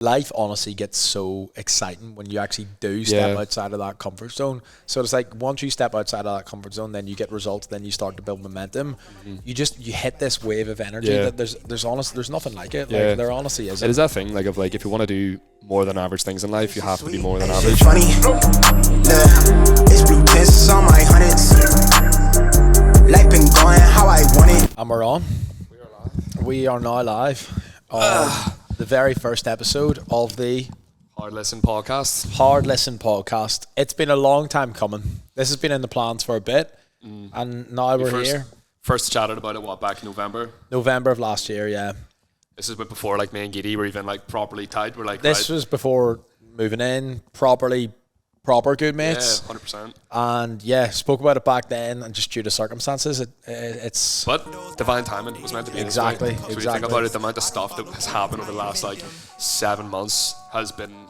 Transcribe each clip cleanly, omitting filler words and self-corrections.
life honestly gets so exciting when you actually do step outside of that comfort zone. So it's like once you step outside of that comfort zone, then you get results, then you start to build momentum. You hit this wave of energy that there's nothing like it. Like there honestly isn't. It is that thing if like if you want to do more than average things in life, you have to be more than average. Funny, it's blue tints on my hundreds. Life been going how I want it. And we're on. We are now live on the very first episode of the Hard Listen podcast. It's been a long time coming. This has been in the plans for a bit, and now we're here. First chatted about it back in November of last year. Yeah, this is before like me and Giddy were even like properly tight. We're like this was before moving in proper good mates. Yeah, 100%. And spoke about it back then, and just due to circumstances, it's. But divine timing. It was meant to be exactly. So you think about it, the amount of stuff that has happened over the last like 7 months has been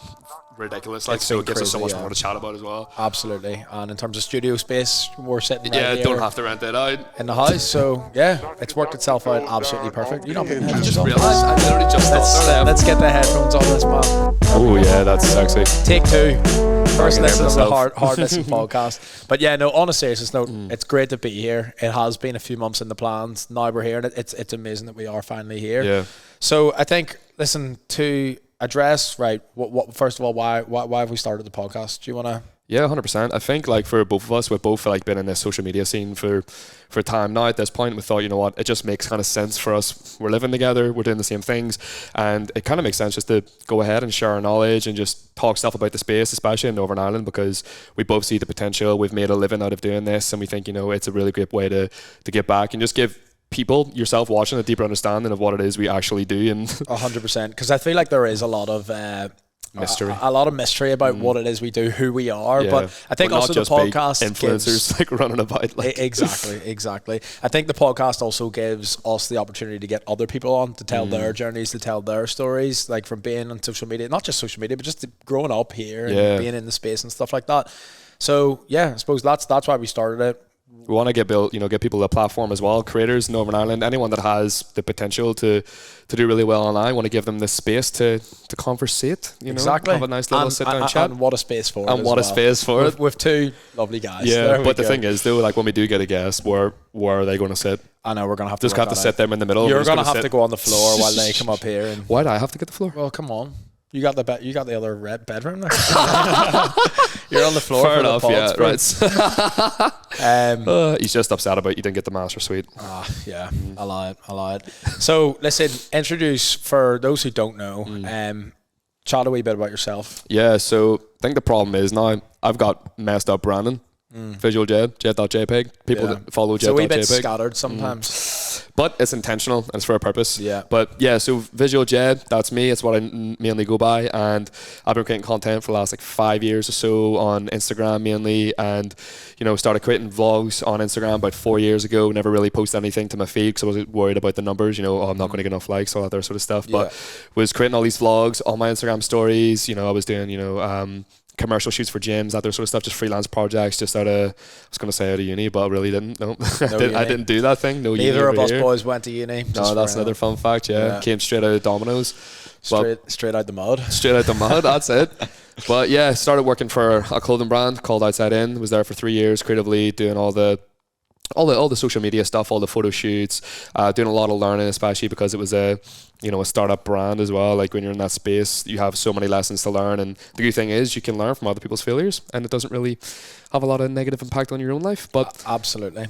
ridiculous. Like, so it gives us so much more to chat about as well. Absolutely. And in terms of studio space, we're sitting right here don't have to rent it out in the house. So it's worked itself out absolutely perfect. You don't put I just realised. I literally just let's get the headphones on this, man. Oh yeah, that's sexy. Take two. First listen of the hard listen podcast. But on a serious note, it's great to be here. It has been a few months in the plans. Now we're here, and it's amazing that we are finally here. Yeah. So I think, listen, to address what first of all, why have we started the podcast? Do you want to? Yeah, 100%. I think like for both of us, we've both like been in this social media scene for time now. At this point, we thought, you know what, it just makes kind of sense for us. We're living together, we're doing the same things, and it kind of makes sense just to go ahead and share our knowledge and just talk stuff about the space, especially in Northern Ireland, because we both see the potential. We've made a living out of doing this, and we think, it's a really great way to get back and just give people, yourself watching, a deeper understanding of what it is we actually do. And 100%, because I feel like there is a lot of mystery. A lot of mystery about what it is we do, who we are. But I think also the podcast influencers like running about. Like. Exactly. I think the podcast also gives us the opportunity to get other people on to tell their journeys, to tell their stories, like from being on social media, not just social media, but just growing up here and being in the space and stuff like that. So I suppose that's why we started it. We want to get people a platform as well. Creators in Northern Ireland, anyone that has the potential to do really well online, want to give them the space to conversate. Exactly. Have a nice little sit down chat. And what a space for it. And what a space for it. With two lovely guys. Yeah, but the thing is, though, like when we do get a guest, where are they going to sit? I know we're going to have to. Just have to sit them in the middle. You're going to have to go on the floor while they come up here. And why do I have to get the floor? Well, come on. You got the other red bedroom there. You're on the floor. Fair enough, pods, right. He's just upset about you didn't get the master suite. I lied. So listen, introduce, for those who don't know, chat a wee bit about yourself. Yeah, so I think the problem is now I've got messed up branding. Visual Ged.jpg. People that follow Ged.jpg. It's a wee bit scattered sometimes. But it's intentional and it's for a purpose. Yeah. But so Visual Ged, that's me. It's what I mainly go by. And I've been creating content for the last 5 years or so on Instagram mainly. And, started creating vlogs on Instagram about 4 years ago. Never really posted anything to my feed because I was worried about the numbers. I'm not going to get enough likes, all that other sort of stuff. But was creating all these vlogs on my Instagram stories. I was doing, commercial shoots for gyms, that sort of stuff, just freelance projects, just out of uni, but I really didn't. No, I didn't do that thing. No, neither of us boys went to uni. No, that's another fun fact. Came straight out of Domino's. Straight out the mud. Straight out the mud. That's it. But started working for a clothing brand called Outside In. Was there for 3 years, creatively doing all the social media stuff, all the photo shoots, doing a lot of learning, especially because it was a startup brand as well. Like when you're in that space, you have so many lessons to learn, and the good thing is you can learn from other people's failures, and it doesn't really have a lot of negative impact on your own life. But absolutely.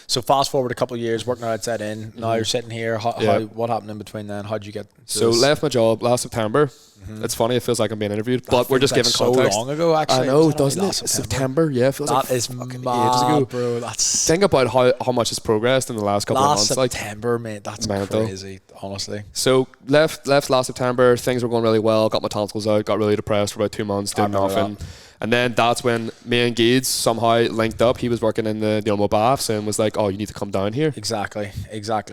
So fast forward a couple of years working Outside In. Now you're sitting here. What happened in between then? How did you get? Left my job last September. It's funny, it feels like I'm being interviewed, but we're just giving context. So long ago, actually. I know, doesn't it? September, it feels like that is mad, ago. Bro. Think about how much has progressed in the last couple of months. September, mate, that's mental. Crazy, honestly. So left last September, things were going really well, got my tonsils out, got really depressed for about 2 months, did nothing. And then that's when me and Gades somehow linked up. He was working in the Ulmo Baths and was like, oh, you need to come down here. Exactly.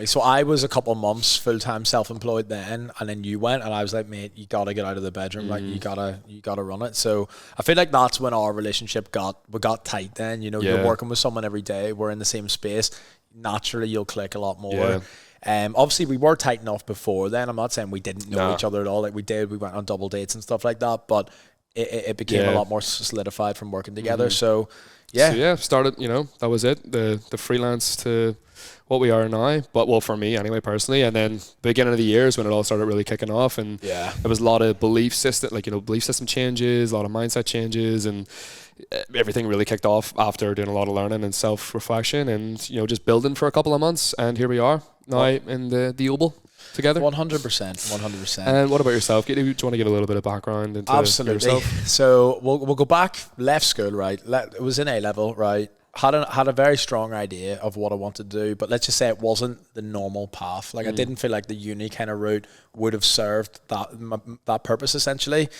So I was a couple of months full-time self-employed then, and then you went, and I was like, mate, you got to get out of the bedroom. Like, you gotta run it. So I feel like that's when our relationship got tight then. You're working with someone every day. We're in the same space. Naturally, you'll click a lot more. Obviously we were tight enough before then. I'm not saying we didn't know each other at all. Like we went on double dates and stuff like that, but it became a lot more solidified from working together. So started, that was it. The freelance to what we are now, but well, for me anyway, personally. And then beginning of the year is when it all started really kicking off, and there was a lot of belief system changes, a lot of mindset changes, and everything really kicked off after doing a lot of learning and self-reflection, and just building for a couple of months, and here we are now in the Oval together. 100%. And what about yourself? Do you want to give a little bit of background into yourself? So we'll go back. Left school, right? It was in A level, right? Had a very strong idea of what I wanted to do, but let's just say it wasn't the normal path. Like I didn't feel like the uni kind of route would have served that purpose essentially.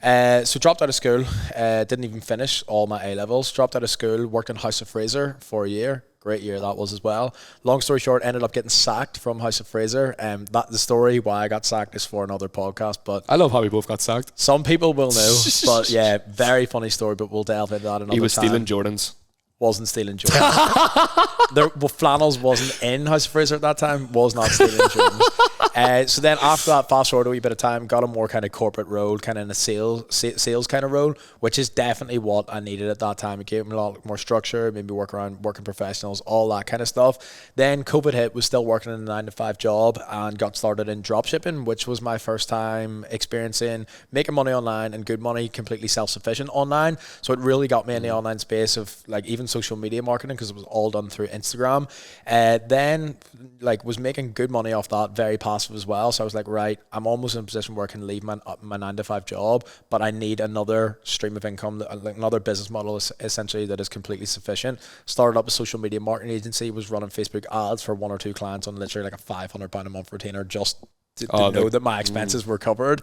So dropped out of school, didn't even finish all my A levels. Dropped out of school, worked in House of Fraser for a year. Great year that was as well. Long story short, ended up getting sacked from House of Fraser. The story why I got sacked is for another podcast. But I love how we both got sacked. Some people will know, but yeah, very funny story. But we'll delve into that another time. He was stealing Jordans. Wasn't stealing Jordans. Flannels wasn't in House of Fraser at that time. Was not stealing Jordans. So then after that, fast forward a wee bit of time, got a more kind of corporate role, kind of in a sales kind of role, which is definitely what I needed at that time. It gave me a lot more structure, maybe work around working professionals, all that kind of stuff. Then COVID hit, was still working in a 9-to-5 job, and got started in dropshipping, which was my first time experiencing making money online and good money, completely self-sufficient online. So it really got me in the online space of like even social media marketing, because it was all done through Instagram. Then like was making good money off that, very passive as well. So I was like, right, I'm almost in a position where I can leave my 9-to-5 job, but I need another stream of income, like another business model essentially that is completely sufficient. Started up a social media marketing agency, was running Facebook ads for 1 or 2 clients on literally like a £500 a month retainer just to know that my expenses were covered.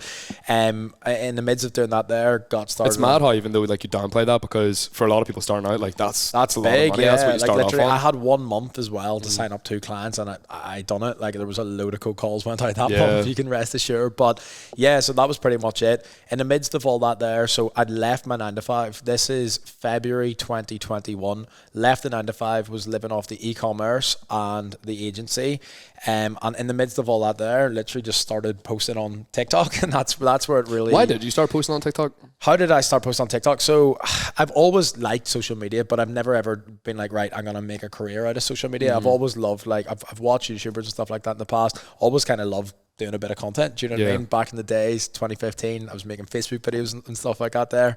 In the midst of doing that there, got started. It's mad how even though like you downplay that, because for a lot of people starting out, like that's a lot big, of money. That's what you start off on. I had 1 month as well to sign up 2 clients, and I done it. Like there was a load of cold calls went out that month, you can rest assured. But yeah, so that was pretty much it. In the midst of all that there, so I'd left my 9-to-5. This is February 2021. Left the 9-to-5, was living off the e-commerce and the agency. And in the midst of all that there, literally just started posting on TikTok, and that's where it really... Why did you start posting on TikTok? How did I start posting on TikTok? So I've always liked social media, but I've never ever been like, right, I'm going to make a career out of social media. I've always loved, like, I've watched YouTubers and stuff like that in the past. Always kind of loved doing a bit of content. Do you know what I mean? Back in the days, 2015, I was making Facebook videos and stuff like that there.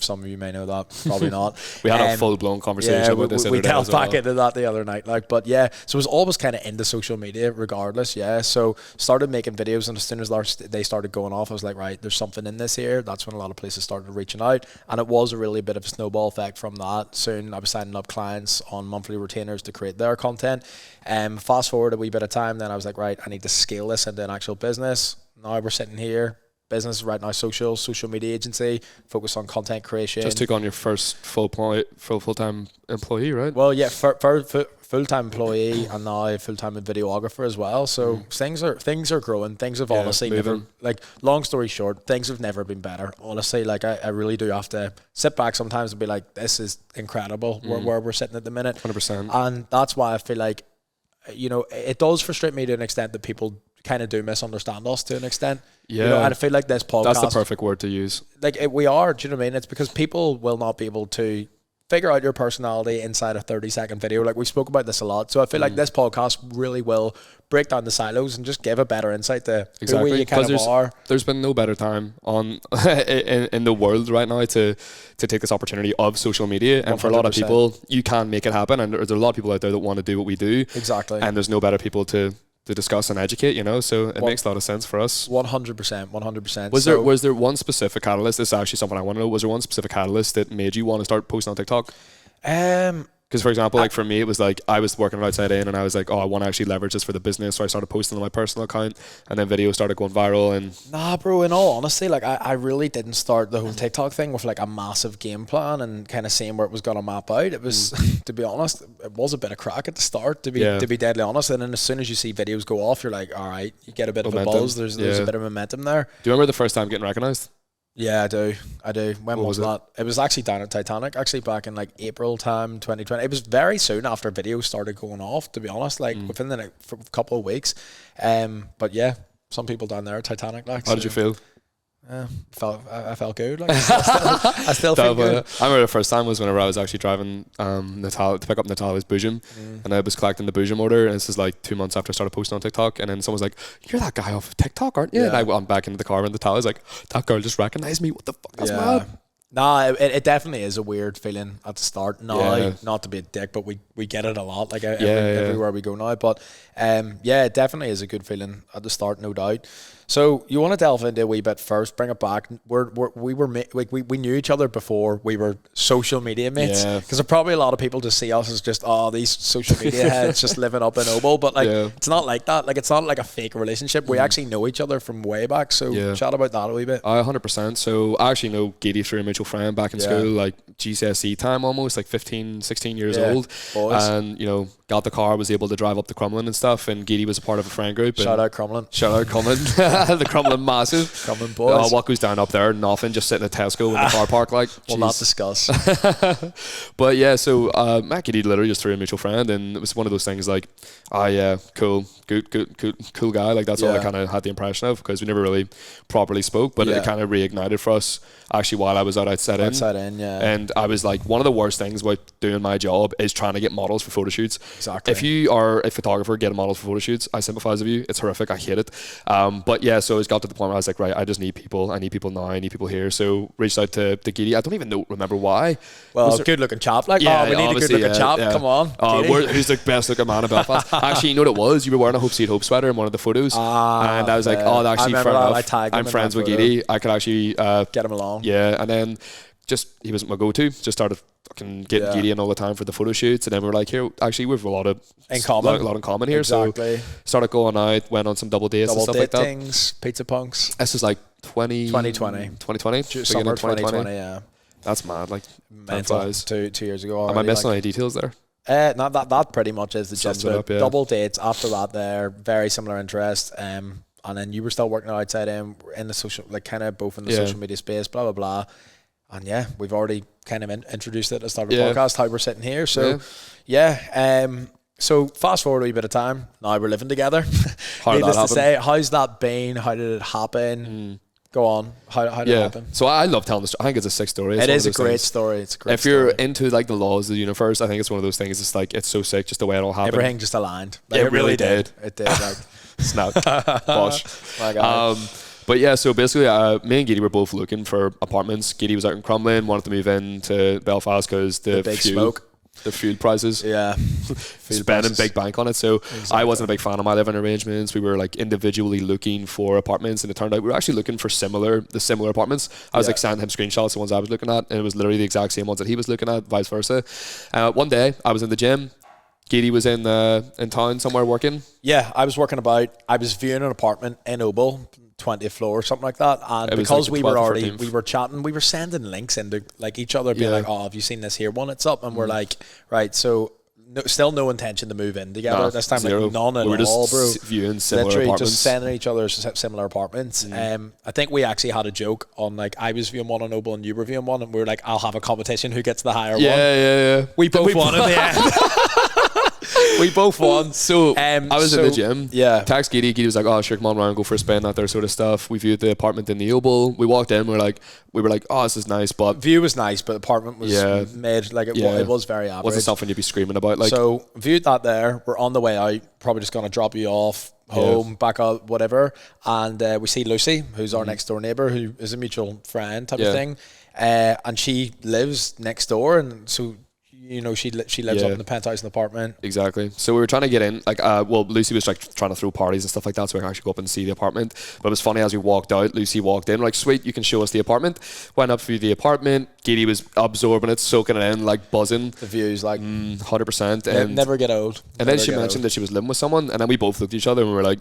Some of you may know that, probably not. We had a full-blown conversation about this. We delved back into that the other night, like, but yeah, so it was always kind of into social media regardless. So started making videos, and as soon as they started going off, I was like, right, there's something in this here. That's when a lot of places started reaching out, and it was a really bit of a snowball effect from that. Soon I was signing up clients on monthly retainers to create their content. Fast forward a wee bit of time, then I was like, right, I need to scale this into an actual business. Now we're sitting here. Business right now, social media agency, focus on content creation. Just took on your first full-time employee, right? Well, yeah, full-time employee, and now full-time videographer as well. So things are growing. Things have honestly never, like, long story short, things have never been better. Honestly, like I really do have to sit back sometimes and be like, this is incredible where we're sitting at the minute. 100%. And that's why I feel like, it does frustrate me to an extent that people kind of do misunderstand us to an extent. Yeah. I feel like this podcast... That's the perfect word to use. Like, we are, do you know what I mean? It's because people will not be able to figure out your personality inside a 30-second video. Like, we spoke about this a lot. So I feel like this podcast really will break down the silos and just give a better insight to who you kind of are. There's been no better time on in the world right now to take this opportunity of social media. And 100%. For a lot of people, you can make it happen. And there's a lot of people out there that want to do what we do. Exactly. And there's no better people to discuss and educate, so it makes a lot of sense for us. 100%. Was there one specific catalyst? This is actually something I want to know. Was there one specific catalyst that made you want to start posting on TikTok? Because, for example, like for me, it was like I was working outside in, and I was like, I want to actually leverage this for the business. So I started posting on my personal account, and then videos started going viral. And nah, bro, in all honesty, like I really didn't start the whole TikTok thing with like a massive game plan and kind of seeing where it was going to map out. It was, to be honest, it was a bit of crack at the start, to be deadly honest. And then as soon as you see videos go off, you're like, all right, you get a bit of a buzz. There's a bit of momentum there. Do you remember the first time getting recognized? Yeah, I do. When was that? It was actually down at Titanic, actually back in like April time 2020. It was very soon after videos started going off, to be honest, like within the next couple of weeks. But yeah, some people down there at Titanic. Like, how did you feel? I felt good. Like, I still feel good. I remember the first time was whenever I was actually driving Natalia to pick up Natalia's bosom, and I was collecting the bosom order, and this is like 2 months after I started posting on TikTok, and then someone's like, "You're that guy off of TikTok, aren't you?" And I went back into the car, and Natalia's like, "That girl just recognized me. What the fuck? That's mad." Nah, it definitely is a weird feeling at the start. No, not to be a dick, but we get it a lot, like everywhere we go now. But it definitely is a good feeling at the start, no doubt. So you want to delve into a wee bit first, bring it back. We knew each other before we were social media mates, because probably a lot of people just see us as just these social media heads just living up in Obo, but like it's not like that. Like it's not like a fake relationship. We actually know each other from way back. So chat about that a wee bit. 100%. So I actually know Giddy through a mutual friend back in school, like GCSE time, almost like 15, 16 years old. Boys. And got the car, was able to drive up to Crumlin and stuff, and Giddy was a part of a friend group. Shout out Crumlin. The Crumlin massive. Crumlin boys. What goes down up there? Nothing, just sitting at Tesco in the car park, like. We'll not discuss. But yeah, so Matt Giddy literally just through a mutual friend, and it was one of those things like, cool guy, like that's all I kind of had the impression of, because we never really properly spoke, but it kind of reignited for us actually while I was outside in. And I was like, one of the worst things about doing my job is trying to get models for photo shoots. Exactly. If you are a photographer getting models for photo shoots, I sympathize with you. It's horrific. I hate it. But yeah, so it got to the point where I was like, right, I just need people. I need people now. I need people here. So reached out to Giddy. I don't even remember why. Well, good looking chap. Like, we need a good looking chap. Come on. Who's the best looking man in Belfast? Actually, you know what it was? You were wearing a Hope Seed Hope sweater in one of the photos. And I was like, actually, fair enough. I'm friends with Giddy. I could actually get him along. Yeah, and then he wasn't my go-to. Just started fucking getting Giddy in all the time for the photo shoots, and then we were like, here, actually, we've a lot in common here. Exactly. So started going out, went on some double dates and stuff like that. Things, pizza punks. This is like 2020. Summer 2020, yeah. That's mad. Like, mental. 2 years ago already. Am I missing any details there? No, that pretty much is the gist of it. Double dates after that there, very similar interest. And then you were still working outside in the social, like kind of both in the social media space, blah, blah, blah. And we've already kind of introduced it at the start of the podcast, how we're sitting here. So, so fast forward a wee bit of time. Now we're living together. Needless to say, how's that been? How did it happen? Go on. How did it happen? So I love telling the story. I think it's a sick story. It is a great story. It's a great story. If you're into like the laws of the universe, I think it's one of those things. It's like, it's so sick just the way it all happened. Everything just aligned. Like, it really did. It did. Like, snap. Bosh. My God. But yeah, so basically, me and Giddy were both looking for apartments. Giddy was out in Crumlin, wanted to move into Belfast because the fuel prices. Yeah. Spending big bank on it. So I wasn't a big fan of my living arrangements. We were like individually looking for apartments, and it turned out we were actually looking for similar apartments. I was like sending him screenshots of the ones I was looking at, and it was literally the exact same ones that he was looking at, vice versa. One day I was in the gym. Giddy was in town somewhere working. Yeah, I was viewing an apartment in Obo, 20th floor or something like that, and because like we were chatting, we were sending links into like each other, being like, oh, have you seen this here one? It's up, and we're like, right, so still no intention to move in together this time, zero. Like none at we were all, just bro. Viewing similar literally apartments. Just sending each other similar apartments. I think we actually had a joke on, like, I was viewing one on Noble and you were viewing one, and we were like, I'll have a competition who gets the higher one. Yeah. We both won in the end. We both won. So I was in the gym. Yeah. Text Giddy. Giddy was like, "Oh, sure, come on around, go for a spin," that there sort of stuff. We viewed the apartment in the Oval. We walked in. We were like, "Oh, this is nice," but view was nice, but the apartment was made like it was very average. Wasn't something you'd be screaming about. Like, so viewed that there. We're on the way out. Probably just gonna drop you off home, back up, whatever. And we see Lucy, who's our next door neighbor, who is a mutual friend type of thing, and she lives next door, and so. You know, she lives up in the penthouse in the apartment. Exactly. So we were trying to get in, like, Lucy was like trying to throw parties and stuff like that, so we could actually go up and see the apartment. But it was funny, as we walked out, Lucy walked in, we're like, sweet, you can show us the apartment. Went up through the apartment. Giddy was absorbing it, soaking it in, like buzzing. The views, like 100%. And never get old. And then she mentioned that she was living with someone, and then we both looked at each other and we were like,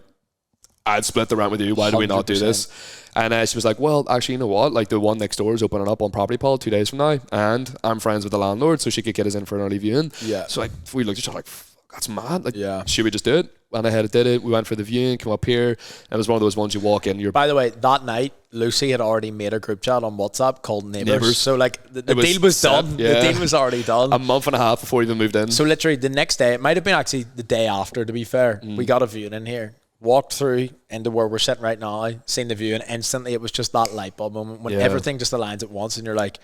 I'd split the rent with you. Why do we not do this? And she was like, well, actually, you know what? Like, the one next door is opening up on Property Paul 2 days from now, and I'm friends with the landlord, so she could get us in for an early viewing. Yeah. So, like, we looked at each other like, that's mad. Like, should we just do it? went ahead and did it. We went for the viewing, came up here. It was one of those ones you walk in. By the way, that night, Lucy had already made a group chat on WhatsApp called Neighbours. So like the deal was done. Yeah. The deal was already done. A month and a half before we even moved in. So literally the next day, it might have been actually the day after, to be fair, we got a viewing in here. Walked through into where we're sitting right now, seen the view, and instantly it was just that light bulb moment when everything just aligns at once, and you're like,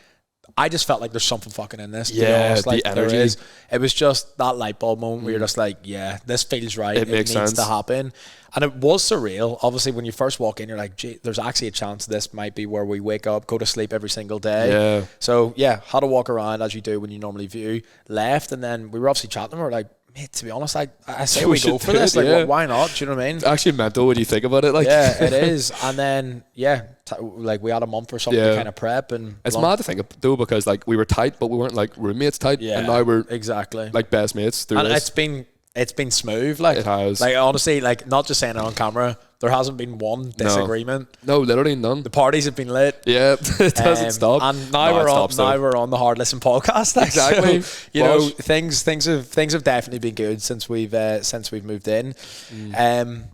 I just felt like there's something fucking in this. Yeah, like, the energy. There is. It was just that light bulb moment where you're just like, yeah, this feels right. It makes needs sense to happen. And it was surreal. Obviously, when you first walk in, you're like, gee, there's actually a chance this might be where we wake up, go to sleep every single day. Yeah. So, yeah, had to walk around as you do when you normally view. Left, and then we were obviously chatting. We were like, mate, to be honest, I say we go for this. Like, why not? Do you know what I mean? It's actually mental when you think about it. Like, yeah, it is. And then, like we had a month or something to kind of prep. And it's mad to think of, though, because like we were tight, but we weren't like roommates tight. Yeah, and now we're exactly like best mates through and this. It's been smooth. Like, it has. Like, honestly, like, not just saying it on camera, there hasn't been one disagreement. No, literally none. The parties have been lit. Yeah, it doesn't stop. And now we're on the Hard Listen podcast. Like, exactly. So, you know, things have definitely been good since we've moved in.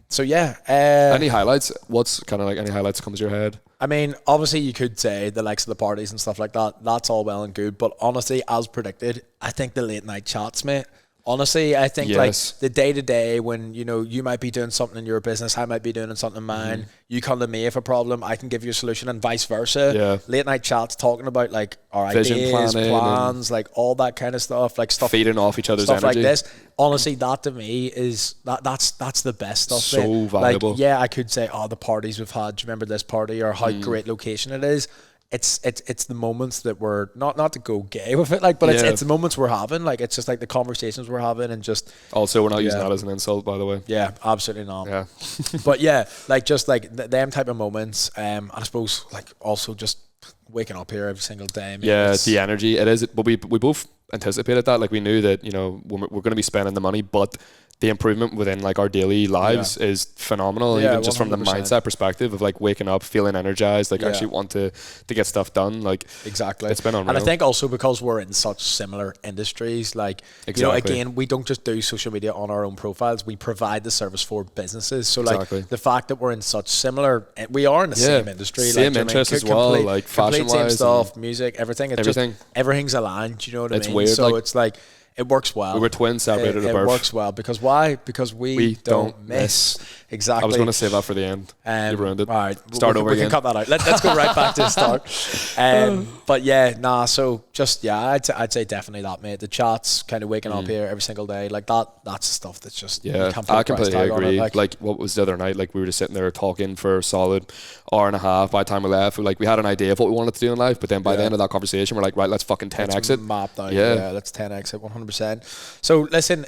So yeah. Any highlights? What's kind of like any highlights comes to your head? I mean, obviously you could say the likes of the parties and stuff like that. That's all well and good, but honestly, as predicted, I think the late night chats, mate. Honestly, I think like the day to day when, you know, you might be doing something in your business, I might be doing something in mine. You come to me if a problem, I can give you a solution, and vice versa. Yeah. Late night chats talking about like our vision ideas, plans, like all that kind of stuff, like stuff feeding off each other's stuff energy. Like this. Honestly, that to me is that's the best stuff. So mate. valuable. Like, yeah, I could say, oh, the parties we've had. Do you remember this party, or how great location it is? It's the moments that we're not to go gay with it, like, but it's the moments we're having, like, it's just like the conversations we're having, and just also we're not using that as an insult, by the way. Yeah, absolutely not. Yeah. But yeah, like, just like them type of moments, and I suppose like also just waking up here every single day. Yeah, the energy it is, but we both anticipated that. Like, we knew that, you know, we're going to be spending the money, but the improvement within like our daily lives is phenomenal. Even just 100%. From the mindset perspective of like waking up feeling energized, like actually want to get stuff done. Like, exactly, it's been unreal. And I think also because we're in such similar industries, like, you know, again, we don't just do social media on our own profiles, we provide the service for businesses. So like the fact that we're in such similar, we are in the same industry, same like, interests as well, like fashion wise, same stuff, music, everything. It's just everything's aligned. You know what I mean? It's weird. So like, it's like, it works well. We were twins separated at birth. It works well because why? Because we don't miss. Exactly. I was going to save that for the end. You ruined it. All right, start over again. We can cut that out. Let's go right back to the start. But yeah, so just I'd say definitely that, mate. The chats, kind of waking up here every single day, like that. That's the stuff that's just I completely agree. Like, what was the other night? Like, we were just sitting there talking for a solid hour and a half. By the time we left, we had an idea of what we wanted to do in life, but then by the end of that conversation, we're like, right, let's fucking 10x it. Map out. Yeah, let's 10x it 100%. So listen,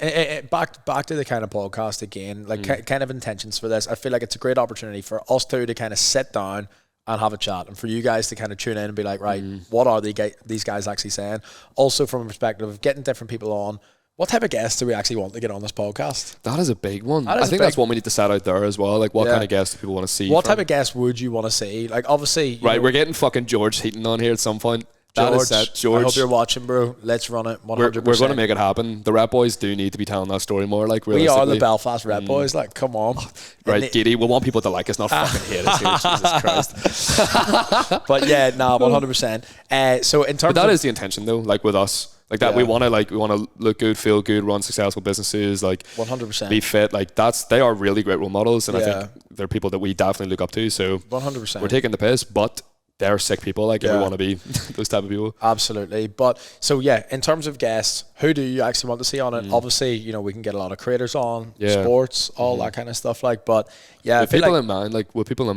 back to the kind of podcast again, like kind of intentions for this. I feel like it's a great opportunity for us two to kind of sit down and have a chat, and for you guys to kind of tune in and be like, right, what are these guys actually saying? Also from a perspective of getting different people on. What type of guests do we actually want to get on this podcast? That is a big one. I think that's one we need to set out there as well. Like, what kind of guests do people want to see? What type of guests would you want to see? Like, obviously, right, we're getting fucking George Heaton on here at some point. George, I hope you're watching, bro. Let's run it 100%. We're going to make it happen. The Rep Boys do need to be telling that story more. Like, we are the Belfast Rep Boys. Like, come on. Right, Giddy. We want people to like us, not fucking hate us here. Jesus Christ. But yeah, 100%. So in terms, but that is the intention, though. Like, with us, like that, we want to look good, feel good, run successful businesses, like 100%, be fit. Like, they are really great role models, and I think they're people that we definitely look up to. So 100%, we're taking the piss, but they're sick people. Like, we want to be those type of people. Absolutely. But so yeah, in terms of guests, who do you actually want to see on it? Obviously, you know, we can get a lot of creators on, sports, all that kind of stuff. Like, but yeah, with people in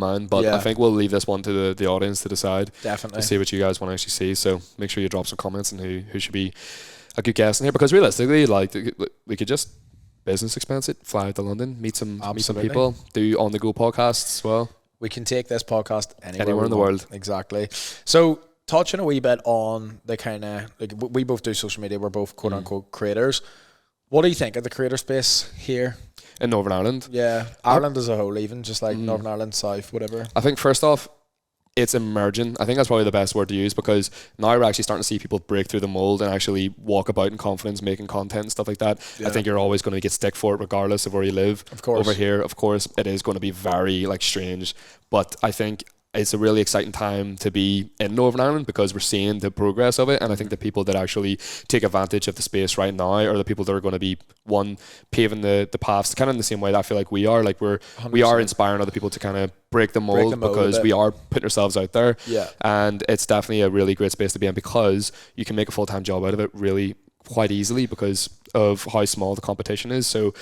mind. But I think we'll leave this one to the audience to decide. Definitely. To see what you guys want to actually see. So make sure you drop some comments on who should be a good guest in here, because realistically, like, we could just business expense it, fly out to London, meet some people, do on the go podcasts as well. We can take this podcast anywhere in the world. Exactly. So, touching a wee bit on the kind of, like, we both do social media. We're both quote unquote creators. What do you think of the creator space here in Northern Ireland? Yeah, Ireland as a whole, even just like Northern Ireland, South, whatever. I think first off, it's emerging. I think that's probably the best word to use, because now we're actually starting to see people break through the mold and actually walk about in confidence, making content and stuff like that. I think you're always going to get stick for it regardless of where you live. Of course. Over here, of course, it is going to be very like strange, but I think it's a really exciting time to be in Northern Ireland, because we're seeing the progress of it. And I think the people that actually take advantage of the space right now are the people that are going to be paving the paths, kind of in the same way that I feel like we are. Like we are inspiring other people to kind of break the mold because we are putting ourselves out there. Yeah. And it's definitely a really great space to be in, because you can make a full-time job out of it really quite easily because of how small the competition is. So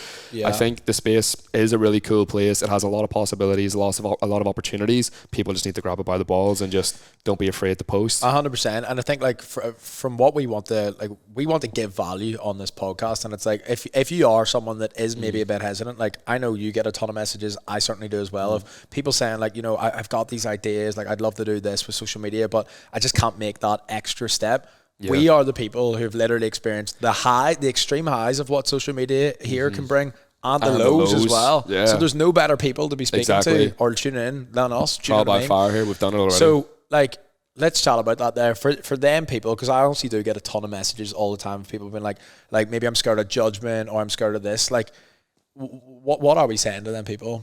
I think the space is a really cool place. It has a lot of possibilities, a lot of opportunities. People just need to grab it by the balls and just don't be afraid to post. 100%. And I think like from what we want to give value on this podcast. And it's like, if you are someone that is maybe a bit hesitant, like I know you get a ton of messages, I certainly do as well, of people saying like, you know, I've got these ideas, like I'd love to do this with social media, but I just can't make that extra step. Yeah. We are the people who've literally experienced the extreme highs of what social media here can bring, and the lows as well. Yeah. So there's no better people to be speaking to or tuning in than us. Trial by fire here, we've done it already. So like, let's chat about that there for them people, because I honestly do get a ton of messages all the time of people being like maybe I'm scared of judgment or I'm scared of this. Like, what are we saying to them people?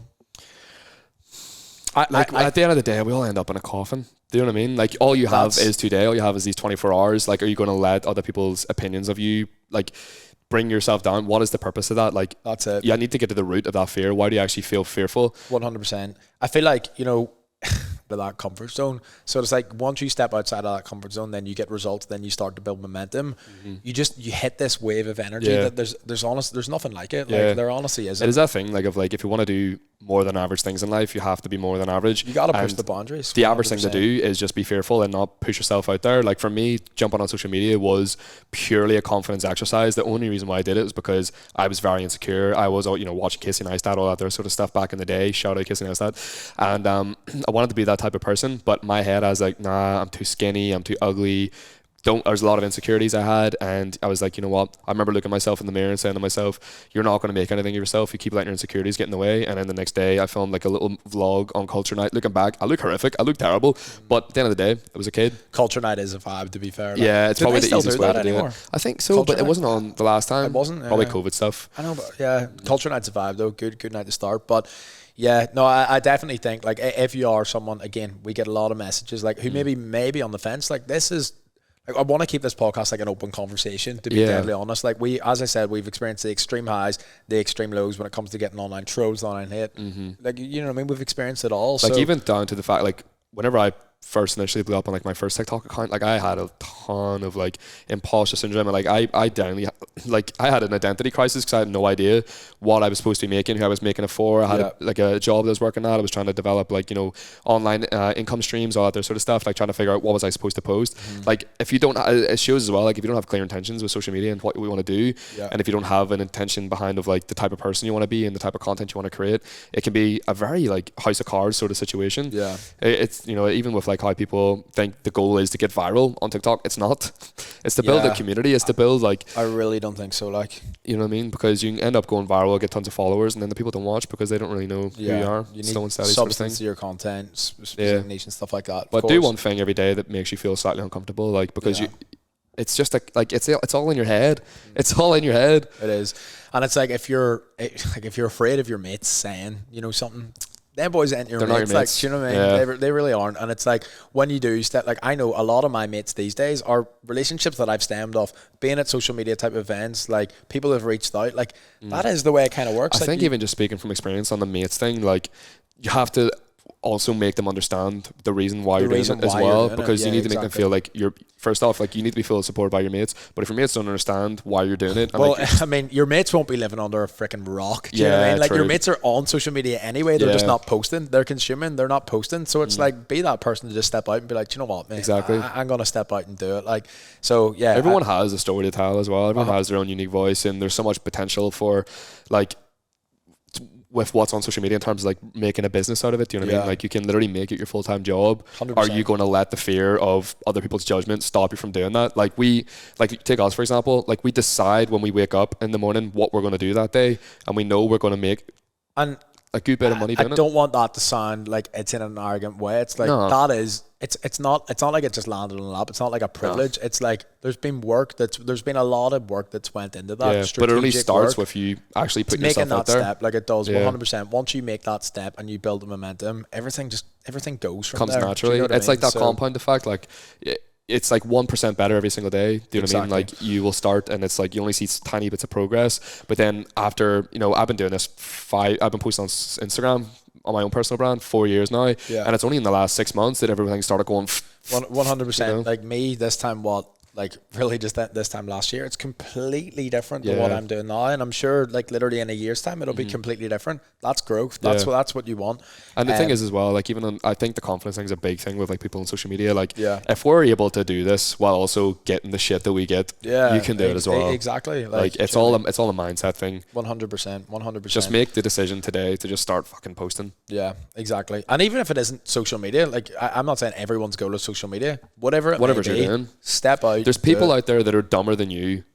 At the end of the day, we all end up in a coffin. Do you know what I mean? Like, all you have is today. All you have is these 24 hours. Like, are you going to let other people's opinions of you, like, bring yourself down? What is the purpose of that? Like, that's it. Yeah, I need to get to the root of that fear. Why do you actually feel fearful? 100%. I feel like, you know, that comfort zone. So it's like once you step outside of that comfort zone, then you get results, then you start to build momentum. You hit this wave of energy that there's nothing like it. Like there honestly isn't. It is that thing, like, of like, if you want to do more than average things in life, you have to be more than average. You got to push the boundaries. 100%. The average thing to do is just be fearful and not push yourself out there. Like for me, jumping on social media was purely a confidence exercise. The only reason why I did it was because I was very insecure. I was, you know, watching Casey Neistat, all that other sort of stuff back in the day. Shout out Casey Neistat. And I wanted to be that type of person, but in my head I was like, nah, I'm too skinny, I'm too ugly. There's a lot of insecurities I had, and I was like, you know what, I remember looking myself in the mirror and saying to myself, you're not going to make anything of yourself, you keep letting your insecurities get in the way. And then the next day I filmed like a little vlog on Culture Night. Looking back, I look horrific, I look terrible, but at the end of the day, I was a kid. Culture Night is a vibe, to be fair. Like, yeah, it's probably the easiest way to do anymore? it. I think so, Culture but Night? It wasn't on the last time. It wasn't. Probably COVID stuff. I know, but yeah, Culture Night's a vibe though. Good night to start. But yeah, no, I definitely think like if you are someone, again, we get a lot of messages like who maybe on the fence, like this is, like, I want to keep this podcast like an open conversation, to be deadly honest. Like as I said, we've experienced the extreme highs, the extreme lows when it comes to getting online trolls, online hate. Like, you know what I mean? We've experienced it all. Like, even down to the fact, like, whenever I first initially blew up on like my first TikTok account, like I had a ton of like imposter syndrome, and like I definitely like I had an identity crisis because I had no idea what I was supposed to be making, who I was making it for. I had a job that I was working at. I was trying to develop like, you know, online income streams, all that other sort of stuff, like trying to figure out what was I supposed to post. Like if you don't, it shows as well, like if you don't have clear intentions with social media and what we want to do, and if you don't have an intention behind of like the type of person you want to be and the type of content you want to create, it can be a very like house of cards sort of situation. It's, you know, even with like how people think the goal is to get viral on TikTok, it's not. It's to build a community. It's to build like, I really don't think so. Like, you know what I mean? Because you end up going viral, get tons of followers, and then the people don't watch because they don't really know who you are. You need substance to your content, specific niche and stuff like that. But do one thing every day that makes you feel slightly uncomfortable, like, because it's just like it's all in your head. It's all in your head. It is, and it's like if you're afraid of your mates saying, you know, something, them boys ain't your mates. Like, do you know what I mean? They really aren't. And it's like when you do step, like I know a lot of my mates these days are relationships that I've stemmed off being at social media type events. Like people have reached out. Like that is the way it kind of works. I think even just speaking from experience on the mates thing, like you have to also make them understand the reason why you're doing it as well, because you need to make them feel like you're, first off, like you need to be fully supported by your mates, but if your mates don't understand why you're doing it, well, like, I mean, your mates won't be living under a freaking rock. Do you know what I mean? Like your mates are on social media anyway, they're just not posting, they're consuming, they're not posting. So it's like, be that person to just step out and be like, you know what, man, I'm gonna step out and do it. Like, so yeah, everyone has a story to tell as well. Everyone has their own unique voice, and there's so much potential for like with what's on social media in terms of like making a business out of it. Do you know what I mean? Like you can literally make it your full-time job. 100%. Are you going to let the fear of other people's judgment stop you from doing that? Like take us for example, like we decide when we wake up in the morning what we're going to do that day, and we know we're going to make, and a good bit of money doing I don't want that to sound like it's in an arrogant way. It's like that is it's not like it just landed on the lap. It's not like a privilege. No. It's like there's been a lot of work that's went into that. Yeah, but it only starts with you actually putting yourself out there. Making that step, like it does 100%. Once you make that step and you build the momentum, everything goes from comes there. naturally. You know it's like that compound effect. Like it's like 1% better every single day. Do you know what I mean? Like you will start and it's like you only see tiny bits of progress, but then after, you know, I've been doing this I've been posting on Instagram on my own personal brand 4 years now, and it's only in the last 6 months that everything started going 100%. You know? Like me this time, really just this time last year, it's completely different than what I'm doing now, and I'm sure like literally in a year's time it'll be completely different. That's growth. That's what you want. And the thing is as well, like I think the confidence thing is a big thing with like people on social media. Like if we're able to do this while also getting the shit that we get, you can do it as well. Exactly. Like it's all a mindset thing. 100%. Just make the decision today to just start fucking posting. Yeah, exactly. And even if it isn't social media, like I'm not saying everyone's goal is social media. Whatever you're doing, step out. There's people out there that are dumber than you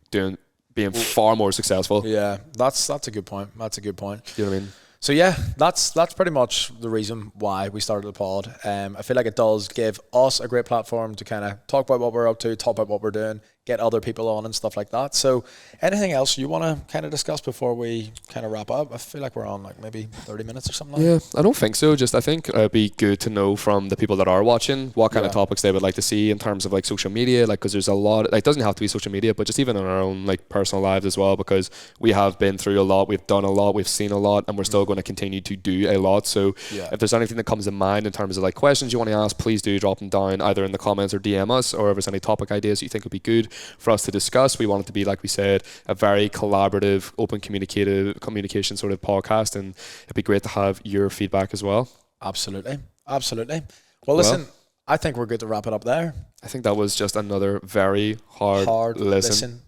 being far more successful. Yeah, that's a good point. That's a good point. You know what I mean? So yeah, that's pretty much the reason why we started the pod. I feel like it does give us a great platform to kind of talk about what we're up to, talk about what we're doing, get other people on and stuff like that. So anything else you want to kind of discuss before we kind of wrap up? I feel like we're on like maybe 30 minutes or something. Yeah, I don't think so. Just I think it'd be good to know from the people that are watching what kind of topics they would like to see in terms of like social media, like because there's a lot, like it doesn't have to be social media, but just even in our own like personal lives as well, because we have been through a lot, we've done a lot, we've seen a lot, and we're still going to continue to do a lot. So if there's anything that comes in mind in terms of like questions you want to ask, please do drop them down either in the comments or DM us, or if there's any topic ideas you think would be good for us to discuss. We want it to be, like we said, a very collaborative, open communication sort of podcast, and it'd be great to have your feedback as well. Absolutely. Well, listen, I think we're good to wrap it up there. I think that was just another very hard listen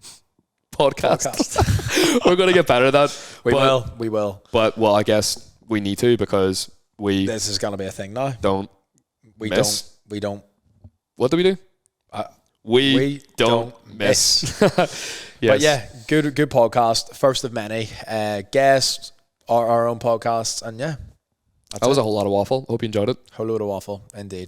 podcast. We're going to get better at that. We will. But I guess we need to, because this is going to be a thing now. We don't. What do we do? We don't miss. Yes. But yeah, good podcast. First of many. Guests, our own podcasts, and yeah. That was a whole lot of waffle. Hope you enjoyed it. Whole load of waffle, indeed.